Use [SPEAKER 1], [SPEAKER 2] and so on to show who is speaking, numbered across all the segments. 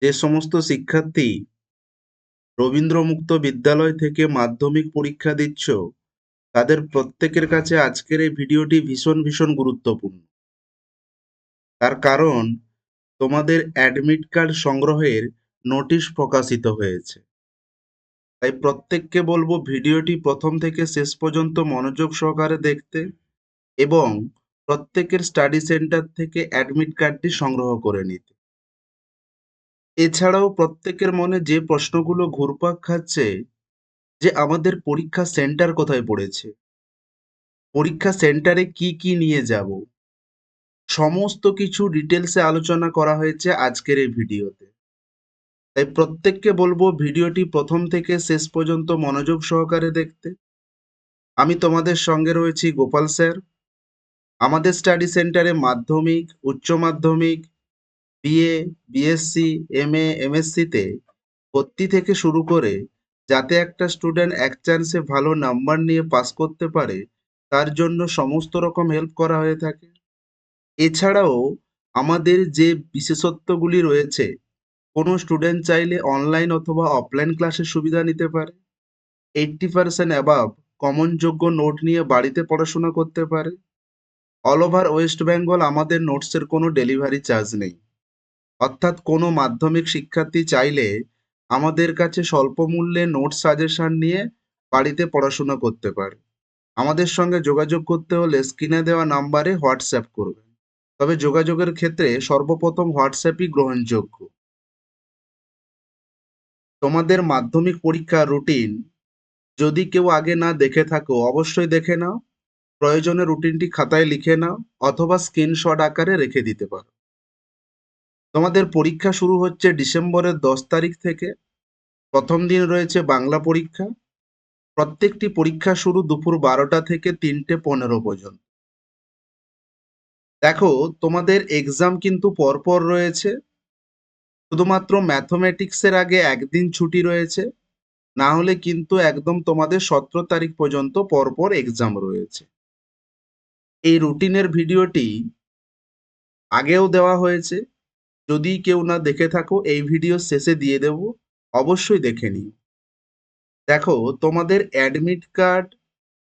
[SPEAKER 1] যে সমস্ত শিক্ষার্থী রবীন্দ্র মুক্ত বিদ্যালয় থেকে মাধ্যমিক পরীক্ষা দিচ্ছ, তাদের প্রত্যেকের কাছে আজকের এই ভিডিওটি ভীষণ ভীষণ গুরুত্বপূর্ণ। তার কারণ তোমাদের অ্যাডমিট কার্ড সংগ্রহের নোটিশ প্রকাশিত হয়েছে। তাই প্রত্যেককে বলবো ভিডিওটি প্রথম থেকে শেষ পর্যন্ত মনোযোগ সহকারে দেখতে এবং প্রত্যেকের স্টাডি সেন্টার থেকে অ্যাডমিট কার্ডটি সংগ্রহ করে নিতে। এছাড়াও প্রত্যেকের মনে যে প্রশ্নগুলো ঘুরপাক খাচ্ছে যে আমাদের পরীক্ষা সেন্টার কোথায় পড়েছে, পরীক্ষা সেন্টারে কি কি নিয়ে যাব, সমস্ত কিছু ডিটেলসে আলোচনা করা হয়েছে আজকের এই ভিডিওতে। তাই প্রত্যেককে বলবো ভিডিওটি প্রথম থেকে শেষ পর্যন্ত মনোযোগ সহকারে দেখতে। আমি তোমাদের সঙ্গে রয়েছি গোপাল স্যার। আমাদের স্টাডি সেন্টারে মাধ্যমিক, উচ্চ মাধ্যমিক, বিএ, বিএসসি, এমএ, এমএসসিতে ভর্তি থেকে শুরু করে যাতে একটা স্টুডেন্ট এক চান্সে ভালো নাম্বার নিয়ে পাস করতে পারে, তার জন্য সমস্ত রকম হেল্প করা হয়ে থাকে। এছাড়াও আমাদের যে বিশেষত্বগুলি রয়েছে, কোনো স্টুডেন্ট চাইলে অনলাইন অথবা অফলাইন ক্লাসের সুবিধা নিতে পারে। 80% অ্যাবাভ কমনযোগ্য নোট নিয়ে বাড়িতে পড়াশোনা করতে পারে। অল ওভার ওয়েস্ট বেঙ্গল আমাদের নোটসের কোনো ডেলিভারি চার্জ নেই। অর্থাৎ কোনো মাধ্যমিক শিক্ষার্থী চাইলে আমাদের কাছে স্বল্প মূল্যে নোট সাজেশন নিয়ে বাড়িতে পড়াশোনা করতে পারে। আমাদের সঙ্গে যোগাযোগ করতে হলে স্ক্রিনে দেওয়া নাম্বারে হোয়াটসঅ্যাপ করবেন। তবে যোগাযোগের ক্ষেত্রে সর্বপ্রথম হোয়াটসঅ্যাপই গ্রহণযোগ্য। তোমাদের মাধ্যমিক পরীক্ষার রুটিন যদি কেউ আগে না দেখে থাকো অবশ্যই দেখে নাও। প্রয়োজনে রুটিনটি খাতায় লিখে নাও অথবা স্ক্রিনশট আকারে রেখে দিতে পারো। তোমাদের পরীক্ষা শুরু হচ্ছে ডিসেম্বরের 10 তারিখ থেকে। প্রথম দিন রয়েছে বাংলা পরীক্ষা। প্রত্যেকটি পরীক্ষা শুরু দুপুর 12টা থেকে 3টে 15 পর্যন্ত। দেখো, তোমাদের এক্সাম কিন্তু পরপর রয়েছে। শুধুমাত্র ম্যাথমেটিক্সের আগে একদিন ছুটি রয়েছে, না হলে কিন্তু একদম তোমাদের 17 তারিখ পর্যন্ত পরপর এক্সাম রয়েছে। এই রুটিনের ভিডিওটি আগেও দেওয়া হয়েছে। যদি কেউ না দেখে থাকো এই ভিডিও শেষে দিয়ে দেব, অবশ্যই দেখে নিও। দেখো, তোমাদের অ্যাডমিট কার্ড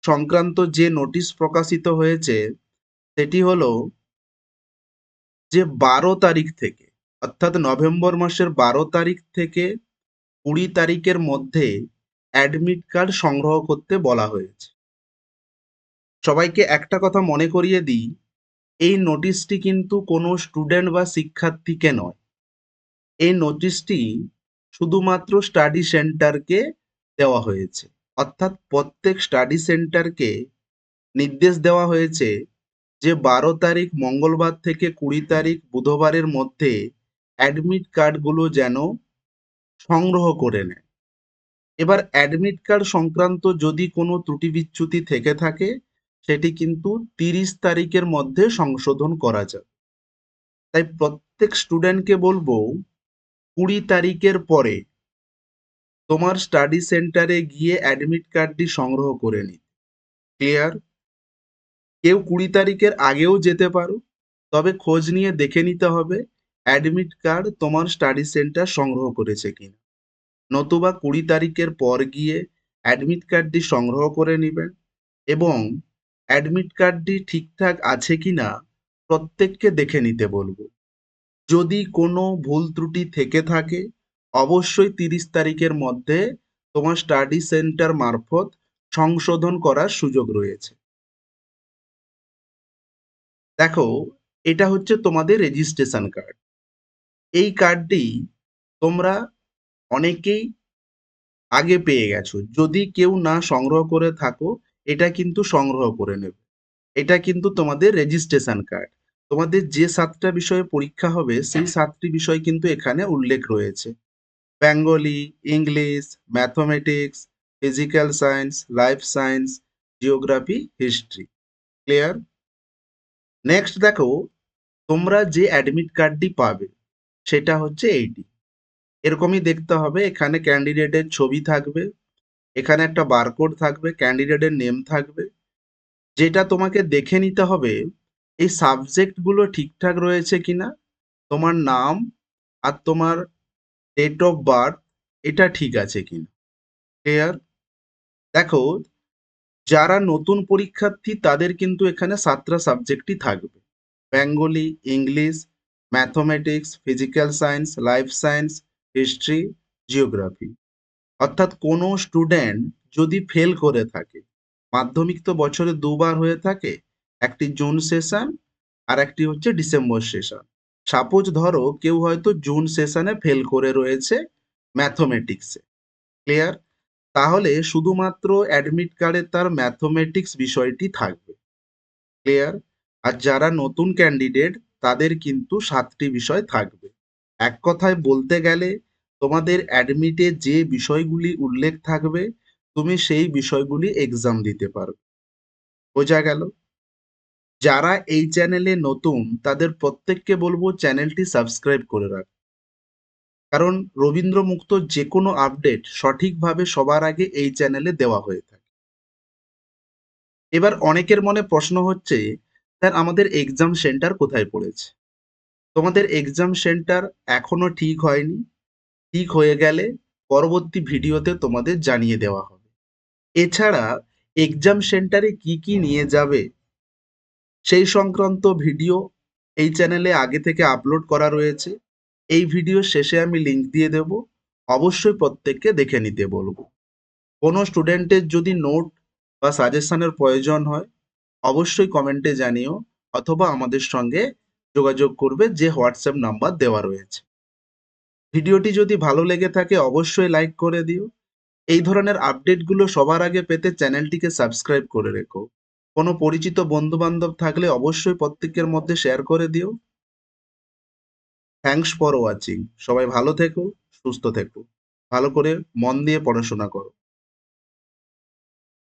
[SPEAKER 1] সংক্রান্ত যে নোটিশ প্রকাশিত হয়েছে সেটি হলো যে 12 তারিখ থেকে, অর্থাৎ নভেম্বর মাসের 12 তারিখ থেকে 20 তারিখের মধ্যে অ্যাডমিট কার্ড সংগ্রহ করতে বলা হয়েছে। সবাইকে একটা কথা মনে করিয়ে দিই, এই নোটিশটি কিন্তু কোনো স্টুডেন্ট বা শিক্ষার্থীকে নয়। এই নোটিশটি শুধুমাত্র স্টাডি সেন্টারকে দেওয়া হয়েছে। অর্থাৎ প্রত্যেক স্টাডি সেন্টারকে নির্দেশ দেওয়া হয়েছে যে 12 তারিখ মঙ্গলবার থেকে 20 তারিখ বুধবারের মধ্যে অ্যাডমিট কার্ডগুলো যেন সংগ্রহ করে নেয়। এবার অ্যাডমিট কার্ড সংক্রান্ত যদি কোনো ত্রুটি বিচ্যুতি থেকে থাকে সেটি কিন্তু 30 তারিখের মধ্যে সংশোধন করা যাবে। তাই প্রত্যেক স্টুডেন্টকে বলবো 20 তারিখের পরে তোমার স্টাডি সেন্টারে গিয়ে অ্যাডমিট কার্ডটি সংগ্রহ করে নিতে। ক্লিয়ার? কেউ 20 তারিখের আগেও যেতে পারো, তবে খোঁজ নিয়ে দেখে নিতে হবে অ্যাডমিট কার্ড তোমার স্টাডি সেন্টার সংগ্রহ করেছে কিনা। নতুবা 20 তারিখের পর গিয়ে অ্যাডমিট কার্ডটি সংগ্রহ করে নেবেন এবং অ্যাডমিট কার্ডটি ঠিকঠাক আছে কিনা প্রত্যেককে দেখে নিতে বলবো। যদি কোনো ভুল ত্রুটি থেকে থাকে অবশ্যই 30 তারিখের মধ্যে তোমার স্টাডি সেন্টার মারফত সংশোধন করার সুযোগ রয়েছে। দেখো, এটা হচ্ছে তোমাদের রেজিস্ট্রেশন কার্ড। এই কার্ডটি তোমরা অনেকেই আগে পেয়ে গেছো। যদি কেউ না সংগ্রহ করে থাকো এটা কিন্তু সংগ্রহ করে নেবে। এটা কিন্তু তোমাদের রেজিস্ট্রেশন কার্ড। তোমাদের যে 7টা বিষয়ে পরীক্ষা হবে সেই 7টি বিষয় কিন্তু এখানে উল্লেখ রয়েছে। Bengali, English, mathematics, physical science, life science, geography, history. Clear? Next দেখো, তোমরা যে অ্যাডমিট কার্ডটি পাবে সেটা হচ্ছে এইটি। এরকমই দেখতে হবে। এখানে ক্যান্ডিডেটের ছবি থাকবে, এখানে একটা বারকোড থাকবে, ক্যান্ডিডেটের নেম থাকবে। যেটা তোমাকে দেখে নিতে হবে এই সাবজেক্টগুলো ঠিকঠাক রয়েছে কিনা। তোমার নাম আর তোমার ডেট অফ বার্থ এটা ঠিক আছে কিনা। ক্লিয়ার? দেখো, যারা নতুন পরীক্ষার্থী তাদের কিন্তু এখানে 7টা সাবজেক্টই থাকবে। Bengali, English, mathematics, physical science, life science, history, geography. অর্থাৎ কোনো স্টুডেন্ট যদি ফেল করে থাকে, মাধ্যমিক তো বছরে দুবার হয়ে থাকে, একটি জুন সেশন আর একটি হচ্ছে ডিসেম্বর সেশন। সাপোজ ধরো কেউ হয়তো জুন সেশনে ফেল করে রয়েছে ম্যাথমেটিক্সে। ক্লিয়ার? তাহলে শুধুমাত্র অ্যাডমিট কার্ডে তার ম্যাথমেটিক্স বিষয়টি থাকবে। ক্লিয়ার? আর যারা নতুন ক্যান্ডিডেট তাদের কিন্তু 7টি বিষয় থাকবে। এক কথায় বলতে গেলে তোমাদের অ্যাডমিটে যে বিষয়গুলি উল্লেখ থাকবে তুমি সেই বিষয়গুলি এক্সাম দিতে পারবে। বোঝা গেল? যারা এই চ্যানেলে নতুন তাদের প্রত্যেককে বলবো চ্যানেলটি সাবস্ক্রাইব করে রাখ, কারণ রবীন্দ্র মুক্ত যে কোনো আপডেট সঠিকভাবে সবার আগে এই চ্যানেলে দেওয়া হয়ে থাকে। এবার অনেকের মনে প্রশ্ন হচ্ছে, স্যার আমাদের এক্সাম সেন্টার কোথায় পড়েছে? তোমাদের এক্সাম সেন্টার এখনো ঠিক হয়নি। ঠিক হয়ে গেলে পরবর্তী ভিডিওতে তোমাদের জানিয়ে দেওয়া হবে। এছাড়া এক্সাম সেন্টারে কি কি নিয়ে যাবে সেই সংক্রান্ত ভিডিও এই চ্যানেলে আগে থেকে আপলোড করা রয়েছে। এই ভিডিও শেষে আমি লিংক দিয়ে দেব, অবশ্যই প্রত্যেককে দেখে নিতে বলবো। কোনো স্টুডেন্টের যদি নোট বা সাজেশনের প্রয়োজন হয় অবশ্যই কমেন্টে জানিও, অথবা আমাদের সঙ্গে যোগাযোগ করবে যে হোয়াটসঅ্যাপ নাম্বার দেওয়া রয়েছে। ভিডিওটি যদি ভালো লেগে থাকে অবশ্যই লাইক করে দিও। এই ধরনের আপডেটগুলো সবার আগে পেতে চ্যানেলটিকে সাবস্ক্রাইব করে রেখো। কোনো পরিচিত বন্ধু বান্ধব থাকলে অবশ্যই প্রত্যেকের মধ্যে শেয়ার করে দিও। Thanks for watching. সবাই ভালো থেকো, সুস্থ থেকো, ভালো করে মন দিয়ে পড়াশোনা করো।